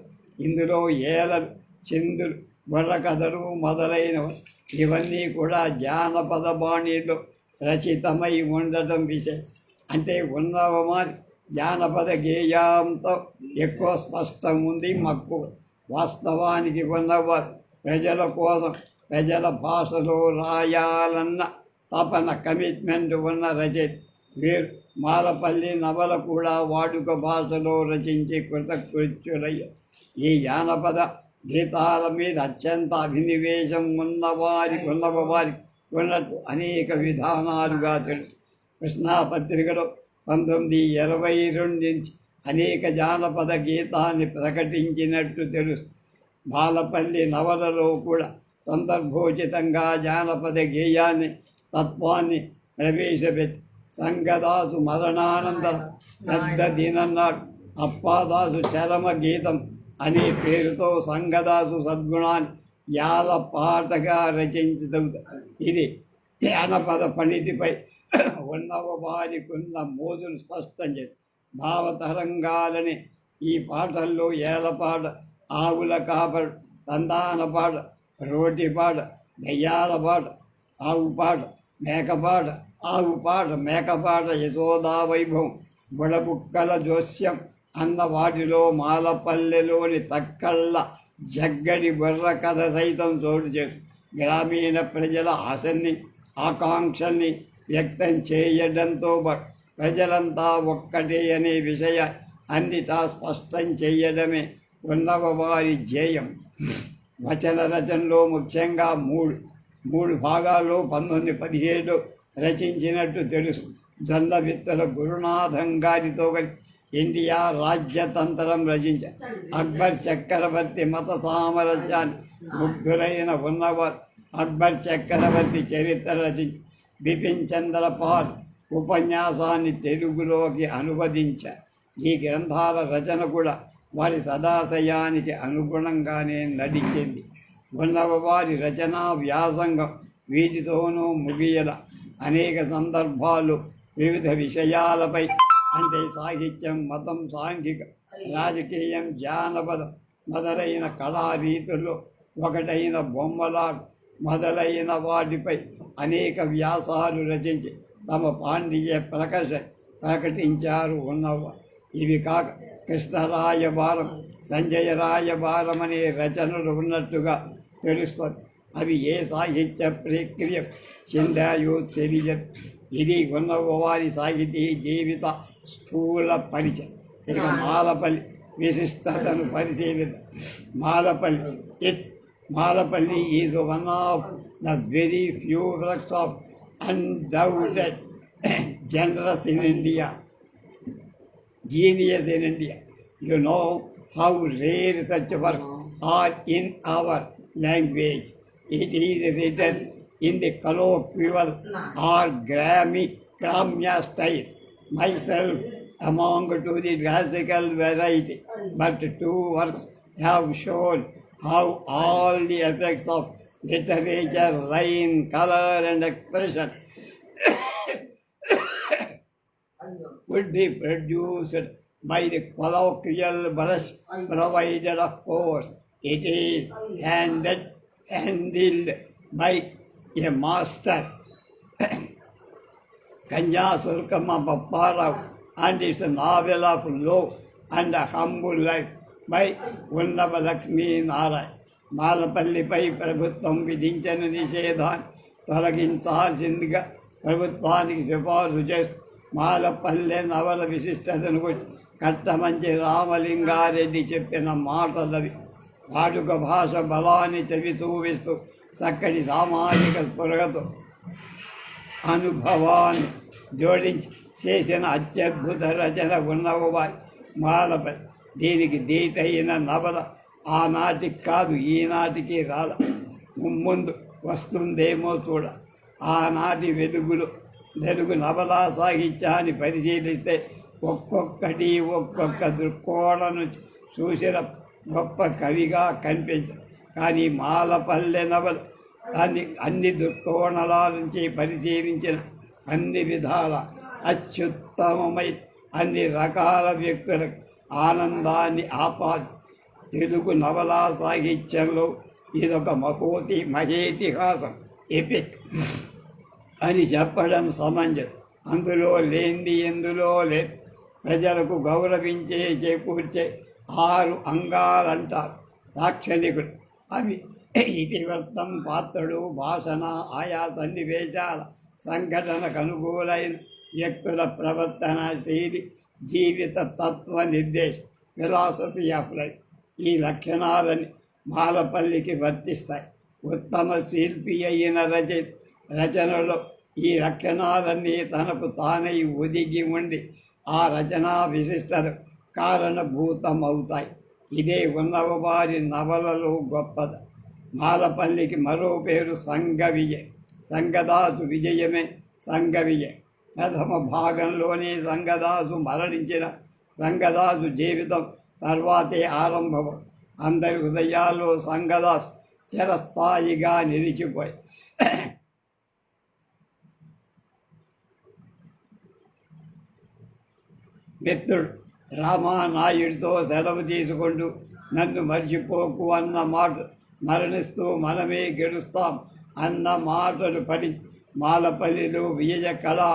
ఇందులో ఏలలు, చిందులు, బుర్రకథలు మొదలైనవి ఇవన్నీ కూడా జానపద బాణీలో రచితమై ఉండటం విషయం. అంటే ఉన్నవమారి జానపద గేయంతో ఎక్కువ స్పష్టం ఉంది మక్కువ. వాస్తవానికి ఉన్నవారు ప్రజల కోసం ప్రజల భాషలో రాయాలన్న తపన, కమిట్మెంట్ ఉన్న రచయిత వీరు. మాలపల్లి నవల కూడా వాడుక భాషలో రచించి కృతకృత్యులయ్యారు. ఈ జానపద గీతాల మీద అత్యంత అభినివేశం ఉన్నవారికి ఉన్నట్టు అనేక విధానాలుగా తెలుసు. కృష్ణాపత్రికలో 1922 నుంచి అనేక జానపద గీతాన్ని ప్రకటించినట్టు తెలుసు. బాలపల్లి నవలలో కూడా సందర్భోచితంగా జానపద గేయాన్ని, తత్వాన్ని ప్రవేశపెట్టి సంగదాసు మరణానంతరం పెద్ద దినన్నాడు అప్పాదాసు చరమ గీతం అనే పేరుతో సంగదాసు సద్గుణాన్ని యాల పాటగా రచించడం. ఇది జానపద పండితిపై ఉన్నవ వారికున్న మోజును స్పష్టం చేసి భావతరంగాలని ఈ పాటల్లో ఏలపాట, ఆవుల కాపడు, తందాన పాట, రోటి పాట, దయ్యాల పాట, ఆవు పాట, మేకపాట, ఆవు పాట, మేకపాట, యశోదా వైభవం, బుడబుక్కల జోస్యం అన్న వాటిలో మాలపల్లెలోని తక్కళ్ళ జగ్గడి బుర్ర కథ సైతం చోటు చేసు గ్రామీణ ప్రజల ఆశల్ని, ఆకాంక్షల్ని వ్యక్తం చేయడంతో ప్రజలంతా ఒక్కటే అనే విషయ అన్నిటా స్పష్టం చేయడమే ఉన్నవ వారి ధ్యేయం. వచన రచనలో ముఖ్యంగా మూడు భాగాల్లో 1917 రచించినట్టు తెలుస్తుంది. జొన్న విత్తల గురునాథం గారితో కలిసి ఇండియా రాజ్యతంత్రం రచించారు. అక్బర్ చక్రవర్తి మత సామరస్యాన్ని ముగ్ధులైన ఉన్నవారు అక్బర్ చక్రవర్తి చరిత్ర రచించి బిపిన్ చంద్ర పాల్ ఉపన్యాసాన్ని తెలుగులోకి అనువదించారు. ఈ గ్రంథాల రచన కూడా వారి సదాశయానికి అనుగుణంగానే నడిచింది. ఉన్నవ వారి రచనా వ్యాసంగం వీటితోనూ ముగియల. అనేక సందర్భాలు వివిధ విషయాలపై అంటే సాహిత్యం, మతం, సాంఘిక, రాజకీయం, జానపదం మొదలైన కళారీతుల్లో ఒకటైన బొమ్మలాట మొదలైన వాటిపై అనేక వ్యాసాలు రచించి తమ పాండిత్య ప్రకటించారు ఉన్నవ. ఇవి కాక కృష్ణరాయబారం, సంజయరాయబారం అనే రచనలు ఉన్నట్టుగా తెలుస్తుంది. అవి ఏ సాహిత్య ప్రక్రియ చెందాయో తెలియదు. ఇది ఉన్నవ వారి సాహితీ జీవిత స్థూల పరిచయం. ఇక మాలపల్లి విశిష్టతను పరిశీలిద్దాం. Malapalli is one of the very few works of undoubted generous in India, genius in India. You know how rare such works are in our language. It is written in the colloquial or Grammy style. Myself among to the classical variety, but two works have shown how all the effects of literature, line, color and expression would be produced by the colloquial brush provided. Of course, it is handled by a master, Kanya Surkama Papparao, and its novel of low and humble life by Unnava Lakshmi Narayan. మాలపల్లిపై ప్రభుత్వం విధించిన నిషేధాన్ని తొలగించాల్సిందిగా ప్రభుత్వానికి సిఫార్సు చేస్తూ మాలపల్లె నవల విశిష్టతను గురించి కట్టమంచి రామలింగారెడ్డి చెప్పిన మాటలవి. వాడుక భాష బలాన్ని చవితూవిస్తూ చక్కటి సామాజిక స్పృహతో అనుభవాన్ని జోడించి చేసిన అత్యద్భుత రచన ఉన్నవారి మాలపల్లి. దీనికి దీటైన నవల ఆనాటికి కాదు ఈనాటికి రాల, ముందు వస్తుందేమో చూడ. ఆనాటి వెలుగు నవలా సాహిత్యాన్ని పరిశీలిస్తే ఒక్కొక్క దృక్కోణను చూసిన గొప్ప కవిగా కనిపించారు. కానీ మాలపల్లె నవల దాన్ని అన్ని దృక్కోణాల నుంచి పరిశీలించిన అన్ని విధాల అత్యుత్తమమై అన్ని రకాల వ్యక్తులకు ఆనందాన్ని ఆపాది. తెలుగు నవలా సాహిత్యంలో ఇదొక మహేతిహాసం, ఎపిక్ అని చెప్పడం సమంజసం. అందులో లేనిది ఎందులో లేదు. ప్రజలకు గౌరవించే చేకూర్చే 6 అంగాలంటారు దాక్షణికుడు. అవి ఇతివృత్తం, పాత్రుడు, భాషణ, ఆయా సన్నివేశాల సంఘటనకు అనుకూలైన వ్యక్తుల ప్రవర్తన శైలి, జీవిత తత్వ నిర్దేశం, ఫిలాసఫీ ఆఫ్ లైఫ్. ఈ లక్షణాలని మాలపల్లికి వర్తిస్తాయి. ఉత్తమ శిల్పి అయిన రచనలో ఈ లక్షణాలన్నీ తనకు తానై ఒదిగి ఉండి ఆ రచనా విశిష్టత కారణభూతమవుతాయి. ఇదే ఉన్నవారి నవలలో గొప్పద. మాలపల్లికి మరో పేరు సంగవిజయ. సంగదాసు విజయమే సంగవిజయ. ప్రథమ భాగంలోనే సంగదాసు మరణించిన సంగదాసు జీవితం తర్వాతే ఆరంభం. అందరి హృదయాల్లో సంగదాస్ చిరస్థాయిగా నిలిచిపోయి మిత్రుడు రామానాయుడితో సెలవు తీసుకుంటూ నన్ను మర్చిపోకు అన్న మాట మరణిస్తూ మనమే గెలుస్తాం అన్న మాటలు పడి మాలపల్లిలో విజయ కళా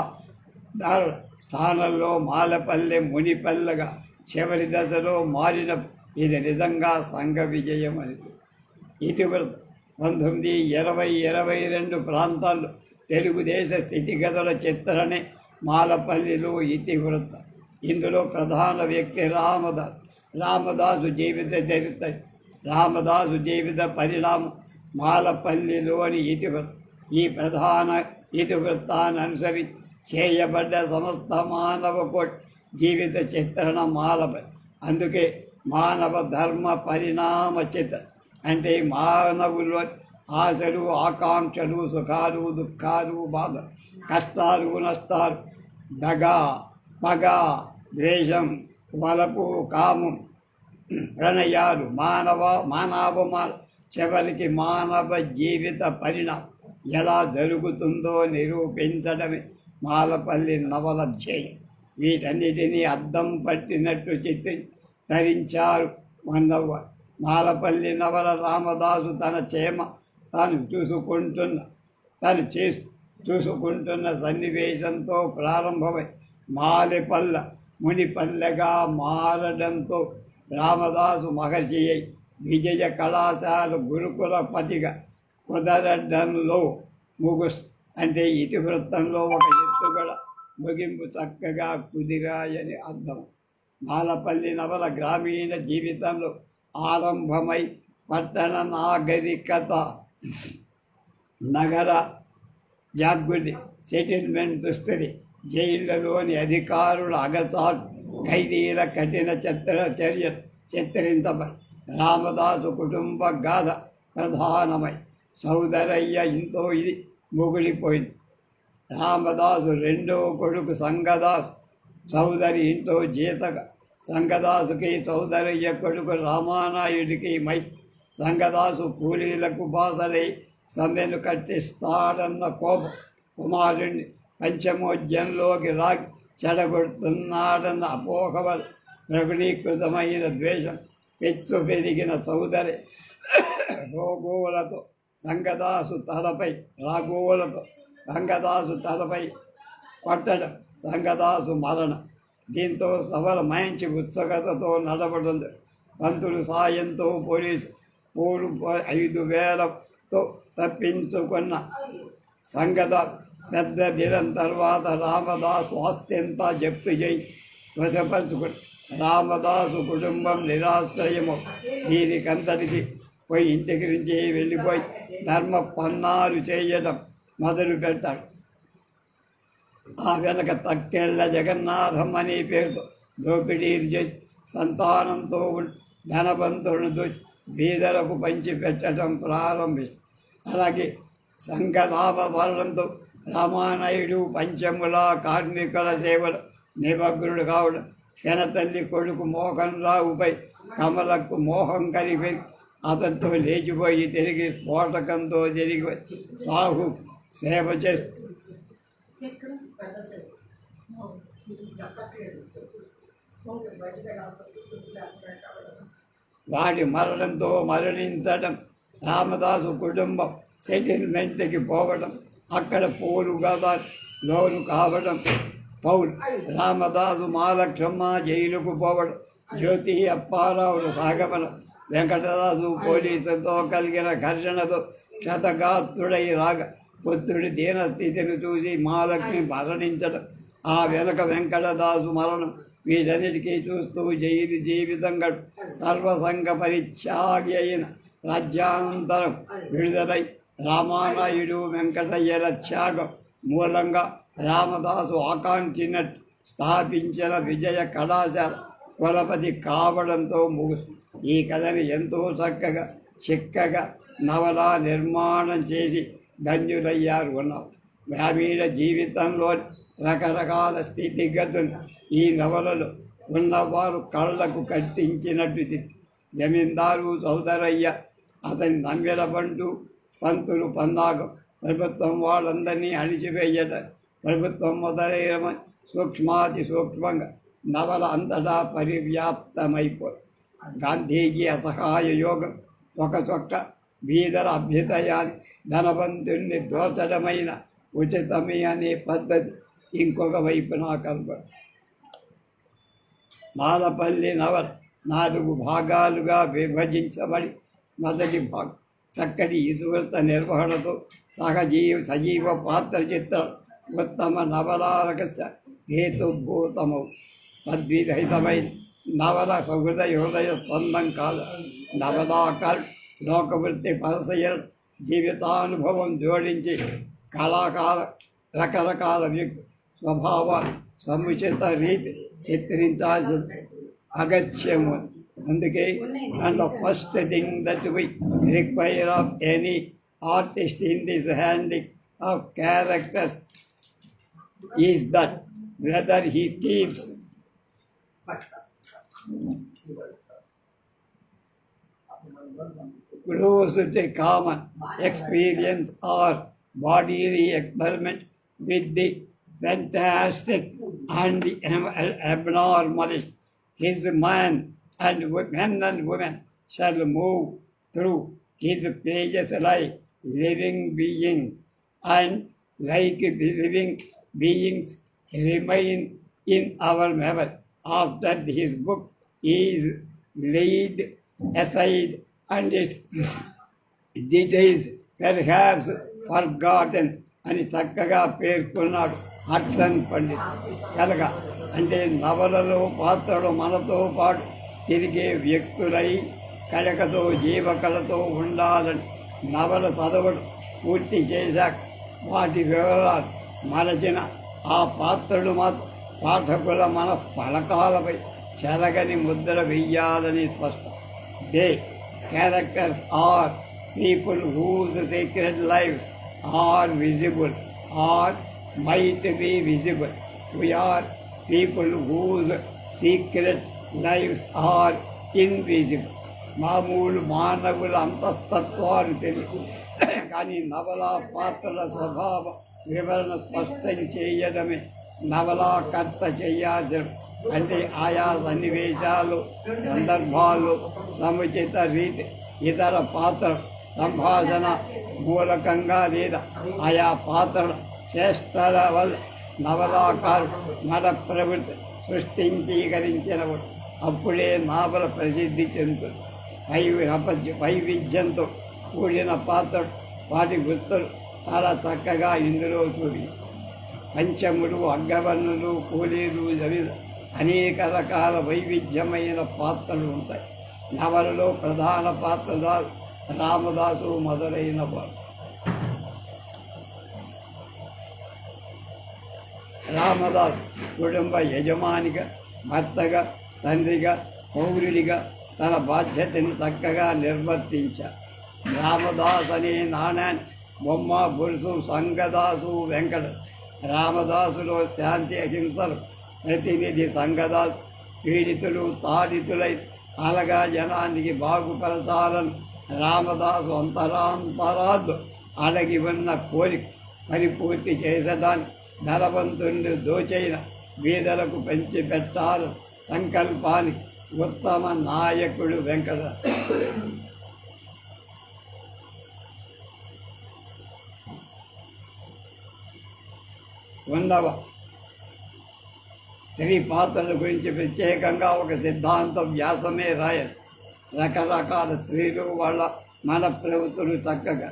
స్థానంలో మాలపల్లె మునిపల్లెగా చివరి దశలో మారిన ఇది నిజంగా సంఘ విజయం అని. ఇటీవల 1920-22 ప్రాంతాల్లో తెలుగుదేశ స్థితిగతుల చిత్రణే మాలపల్లిలో ఇతివృత్తం. ఇందులో ప్రధాన వ్యక్తి రామదాసు జీవిత చరిత్ర. రామదాసు జీవిత పరిణామం మాలపల్లిలోని ఇతివృత్తం. ఈ ప్రధాన ఇతివృత్తాన్ని అనుసరించి చేయబడ్డ సమస్త మానవ కోటి జీవిత చిత్రణ మాలపల్లి. అందుకే మానవ ధర్మ పరిణామ చిత్ర అంటే మానవులో ఆశలు, ఆకాంక్షలు, సుఖాలు, దుఃఖాలు, బాధ, కష్టాలు, నష్టాలు, దగ, పగ, ద్వేషం, వలపు, కామం, ప్రణయాలు, మానవ చివరికి మానవ జీవిత పరిణామం ఎలా జరుగుతుందో నిరూపించడమే మాలపల్లి నవల ధ్యేయం. వీటన్నిటినీ అద్దం పట్టినట్టు చిత్రీకరించారు మన్నవ్వ. మాలపల్లి నవల రామదాసు తన క్షేమ తాను చూసుకుంటున్న సన్నివేశంతో ప్రారంభమై మాలెపల్ల మునిపల్లెగా మారడంతో రామదాసు మహర్షి అయి విజయ కళాశాల గురుకుల పతిగా కుదరడంలో అంటే ఇతివృత్తంలో ఒక ఎత్తుగడ ముగింపు చక్కగా కుదిరాయని అర్థం. మాలపల్లి నవల గ్రామీణ జీవితంలో ఆరంభమై పట్టణ నాగరికత, నగర జాగృతి, సెటిల్మెంట్ దుస్థితి, జైళ్లలోని అధికారుల అగతాలు, ఖైదీల కఠిన చర్యలు చిత్రించబడి రామదాసు కుటుంబ గాథ ప్రధానమై సౌదరయ్య ఇంతో ఇది ముగిలిపోయింది. రామదాసు రెండో కొడుకు సంగదాసు సౌదరి ఇంట్లో జీతగా. సంగదాసుకి సౌదరయ్య కొడుకు రామానాయుడికి సంగదాసు కూలీలకు బాసలై సమ్మెను కట్టిస్తాడన్న కోపం, కుమారుడిని పంచమోద్యంలోకి రాగి చెడగొడుతున్నాడన్న అపోహ వల్ల ప్రగుణీకృతమైన ద్వేషం పెచ్చు పెరిగిన సౌదరి సంగదాసు తలపై కొట్టడం, సంగదాసు మరణం. దీంతో సభల మంచి ఉత్సుకతతో నడపడం. పంతులు సాయంతో పోలీసు 5,000తో తప్పించుకున్న సంగదాసు పెద్ద దినం తర్వాత రామదాసు ఆస్తింతా జప్తు చేయి వశపరుచుకుని రామదాసు కుటుంబం నిరాశ్రయము. దీనికంతటికి పోయి ఇంటికి నుంచి వెళ్ళిపోయి ధర్మ పన్నాలు చేయడం మొదలు పెడతాడు. ఆ వెనక తక్కెళ్ళ జగన్నాథం అనే పేరుతో దోపిడీలు చేసి సంతానంతో ధనవంతులను దోచి బీదలకు పంచి పెట్టడం ప్రారంభిస్తుంది. అలాగే సంఘలాభ వర్ణంతో రామానాయుడు పంచముల కార్మికుల సేవలు నిమగ్నుడు కావడం, పెనతల్లి కొడుకు మోహన్ రావుపై కమలకు మోహం కలిపి అతనితో లేచిపోయి తిరిగి స్ఫోటకంతో తిరిగి సాహు సేవ చేస్తూ వాడి మరణంతో మరణించడం, రామదాసు కుటుంబం సెటిల్మెంట్కి పోవడం, అక్కడ పోరుగా లోను కావడం, రామదాసు మాలక్షమ్మ జైలుకు పోవడం, జ్యోతి అప్పారావుడు సాగమనం, వెంకటదాసు పోలీసులతో కలిగిన ఘర్షణతో క్షతగాత్రుడై పుత్రుడి దీనస్థితిని చూసి మాలక్ష్మి మరణించడం, ఆ వెనక వెంకటదాసు మరణం. వీటన్నిటికీ చూస్తూ జైలు జీవితంగా సర్వసంగ పరిత్యాగి అయిన రాజ్యానంతరం విడుదలై రామానాయుడు వెంకటయ్యల త్యాగం మూలంగా రామదాసు ఆకాంక్షినట్టు స్థాపించిన విజయ కళాశాల కులపతి కావడంతో ఈ కథని ఎంతో చిక్కగా నవల నిర్మాణం చేసి ధన్యులయ్యారు ఉన్నారు. గ్రామీణ జీవితంలో రకరకాల స్థితిగతులు ఈ నవలలో ఉన్నవారు కళ్ళకు కట్టించినట్టు జమీందారు సోదరయ్య అతని నమ్మెల బంటు పంతులు పన్నాగం ప్రభుత్వం వాళ్ళందరినీ అణిచివేయట ప్రభుత్వం మొదలైన సూక్ష్మాతి సూక్ష్మంగా నవల అంతటా పరివ్యాప్తమైపోయి గాంధీజీ అసహాయ యోగం ఒక చొక్క బీదల అభ్యుదయాన్ని ధనవంతుణ్ణి దోచడమైన ఉచితమే అనే పద్ధతి ఇంకొక వైపున కనబడు. మాలపల్లి నవల 4 భాగాలుగా విభజించబడి మొదటి భాగం చక్కటి ఇతివృత్త నిర్వహణతో సజీవ పాత్ర చిత్రం ఉత్తమ నవలారక హేతుభూతము తద్విరహితమైన నవల హృదయ స్పందం కాదు. నవలాకారు లోకవృత్తి పరసయల్ జీవితానుభవం జోడించి కళాకాల రకరకాల వ్యక్తి స్వభావాలు సముచిత రీతి చిత్రించాల్సిన అగత్యము. అందుకే and the first thing that we require of any artist in this handling of characters is that whether he keeps close to common experience or bodily experiment with the fantastic and the abnormalist, his man and men and women shall move through his pages like living being, and like living beings remain in our memory after his book is laid aside and its details perhaps forgotten అని చక్కగా పేర్కొన్నాడు Hudson Pandit. కనుక అంటే నవలలో పాత్రలు మనతో పాటు తిరిగే వ్యక్తులై కళకతో జీవకళతో ఉండాలని నవల చదవడం పూర్తి చేశాక వాటి వివరాలు మరచిన ఆ పాత్రలు మాత్రం పాఠకుల మన పలకాలపై చెరగని ముద్ర వెయ్యాలని స్పష్టం. They characters are people whose secret lives are visible or might be visible. we are people whose secret lives are invisible. మామూలు మానవుల అంతస్తత్వాలు తెలియదు, కానీ నవలా పాత్రల స్వభావ వివరణ స్పష్టం చేయడమే నవలాకర్త చేయాల్సిన. అంటే ఆయా సన్నివేశాలు సందర్భాలు సముచిత రీతి ఇతర పాత్ర సంభాషణ మూలకంగా లేదా ఆయా పాత్రల చేష్టల వల్ల నవలాకారు మన ప్రవృత్తి సృష్టించీకరించినప్పుడు అప్పుడే నావల ప్రసిద్ధి చెందుతుంది. వైవిధ్యంతో కూడిన పాత్ర వాటి గుర్తులు చాలా చక్కగా ఇందులో చూపించారు. పంచములు, అగ్గవర్ణులు, కూలీలు, జవిలు అనేక రకాల వైవిధ్యమైన పాత్రలు ఉంటాయి. నవలలో ప్రధాన పాత్రధారు రామదాసు మొదలైన వారు. రామదాసు కుటుంబ యజమానిగా, భర్తగా, తండ్రిగా, పౌరుడిగా తన బాధ్యతని చక్కగా నిర్వర్తించారు. రామదాస్ అనే నాణ్యాన్ని బొమ్మ, బొలుసు, సంగదాసు, వెంకట. రామదాసులో శాంతి అహింసలు ప్రతినిధి సంగదాసు. పీడితులు తాడితులై అలగా జనానికి బాగుపరచాలని రామదాసు అంతరాంతరాలు అడగి ఉన్న కోరిక పరిపూర్తి చేసేదాన్ని ధనవంతుణ్ణి దోచైన బీదలకు పంచి పెట్టాలి సంకల్పానికి ఉత్తమ నాయకుడు వెంకట. ఉన్నవ స్త్రీ పాత్రల గురించి ప్రత్యేకంగా ఒక సిద్ధాంత వ్యాసమే రాయాలి. రకరకాల స్త్రీలు వాళ్ళ మన ప్రవృత్తులు చక్కగా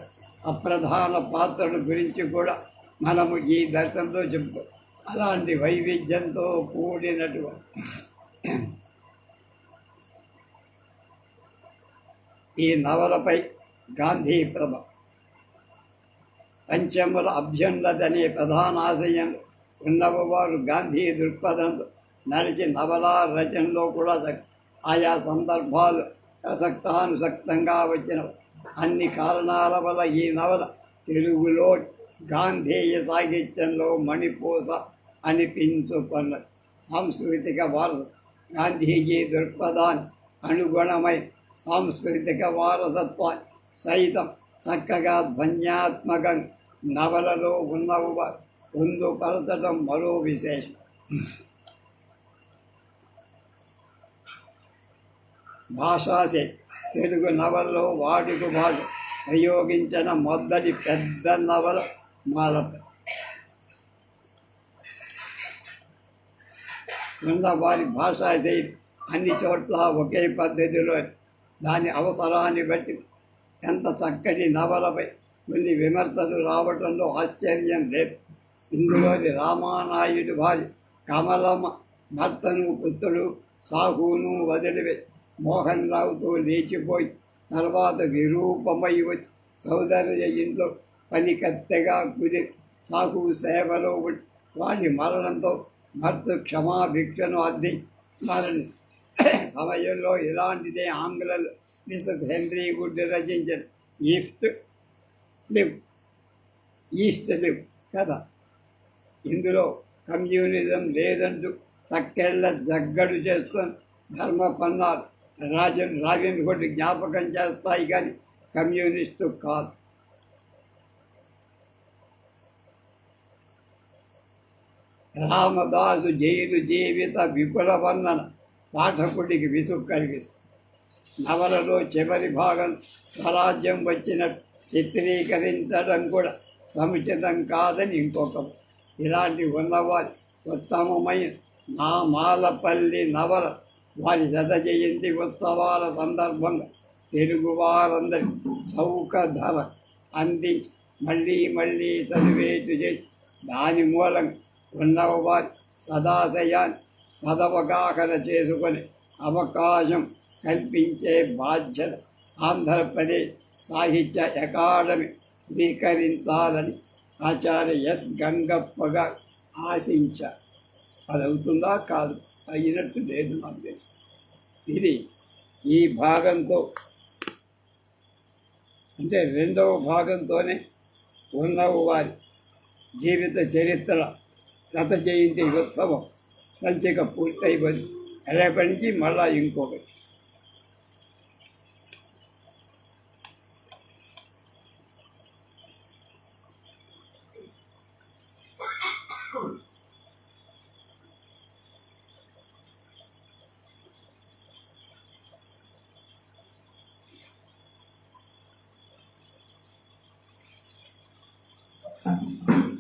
అప్రధాన పాత్రల గురించి కూడా మనము ఈ దర్శనంలో చెప్పుకో. అలాంటి వైవిధ్యంతో కూడినటువంటి ఈ నవలపై గాంధీ ప్రభ పంచముల అభ్యున్నతనే ప్రధాన ఆశయం ఉన్నవారు గాంధీ దృక్పథంతో నడిచి నవలా రచనలో కూడా ఆయా సందర్భాలు ప్రసక్తానుసక్తంగా వచ్చిన అన్ని కారణాల వల్ల ఈ నవల తెలుగులో గాంధేయ సాహిత్యంలో మణిపూస అనిపించుకున్న సాంస్కృతిక వారసు గాంధీజీ దృక్పథాన్ని అనుగుణమై సాంస్కృతిక వారసత్వాన్ని సైతం చక్కగా ధ్వన్యాత్మకం నవలలో ఉన్నవుగా పొందుపరచడం మరో విశేషం. భాషాశక్తి తెలుగు నవలలో వాడుక భాష ప్రయోగించిన మొదటి పెద్ద నవల మాలప. ఉన్న వారి భాషా శైలి అన్ని చోట్ల ఒకే పద్ధతిలో దాని అవసరాన్ని బట్టి ఎంత చక్కటి నవలపై కొన్ని విమర్శలు రావడంలో ఆశ్చర్యం లేదు. ఇందులోని రామానాయుడు భార్య కమలమ్మ భర్తను పుత్రుడు సాహును వదిలివే మోహన్ రావుతో లేచిపోయి తర్వాత విరూపమై వచ్చి సౌదర్య ఇంట్లో పనికత్తెగా కుదిరి సాహు సేవలో వాడి మరణంతో భర్త క్షమాభిక్షను అర్థి మరణి సమయంలో ఇలాంటిదే ఆంగ్లలో మిసెస్ హెన్రీ వుడ్ రచించిన ఈస్ట్ లివ్ కథ. ఇందులో కమ్యూనిజం లేదంటూ తక్కెళ్ళ జగ్గడు చేసుకొని ధర్మపన్నాలు రాజన్ హుడ్ జ్ఞాపకం చేస్తాయి కానీ కమ్యూనిస్టు కాదు. రామదాసు జైలు జీవిత విపుల వర్ణన పాఠకుడికి విసుగు కలిగిస్తుంది. నవలలో చివరి భాగం స్వరాజ్యం వచ్చినట్టు చిత్రీకరించడం కూడా సముచితం కాదని ఇంకొక. ఇలాంటి ఉన్నవారి ఉత్తమమైన నా మాలపల్లి నవల వారి శత జయంతి ఉత్సవాల సందర్భంగా తెలుగువారందరికీ చౌక ధర అందించి మళ్ళీ మళ్ళీ చదివేటు చేసి దాని మూలంగా ఉన్నవారి సదాశయాన్ని సదవగాహన చేసుకొని అవకాశం కల్పించే బాధ్యత ఆంధ్రప్రదేశ్ సాహిత్య అకాడమీ స్వీకరించాలని ఆచార్య ఎస్ గంగప్పగా ఆశించారు. అది అవుతుందా కాదు, అయినట్టు లేదు నాకు తెలుసు. ఇది ఈ భాగంతో అంటే రెండవ భాగంతోనే ఉన్నవ వారి జీవిత చరిత్ర శత జయంతి ఉత్సవం సంచిక పూర్తయిపోయింది. రేపటి నుంచి మళ్ళా ఇంకొకటి. Thank you.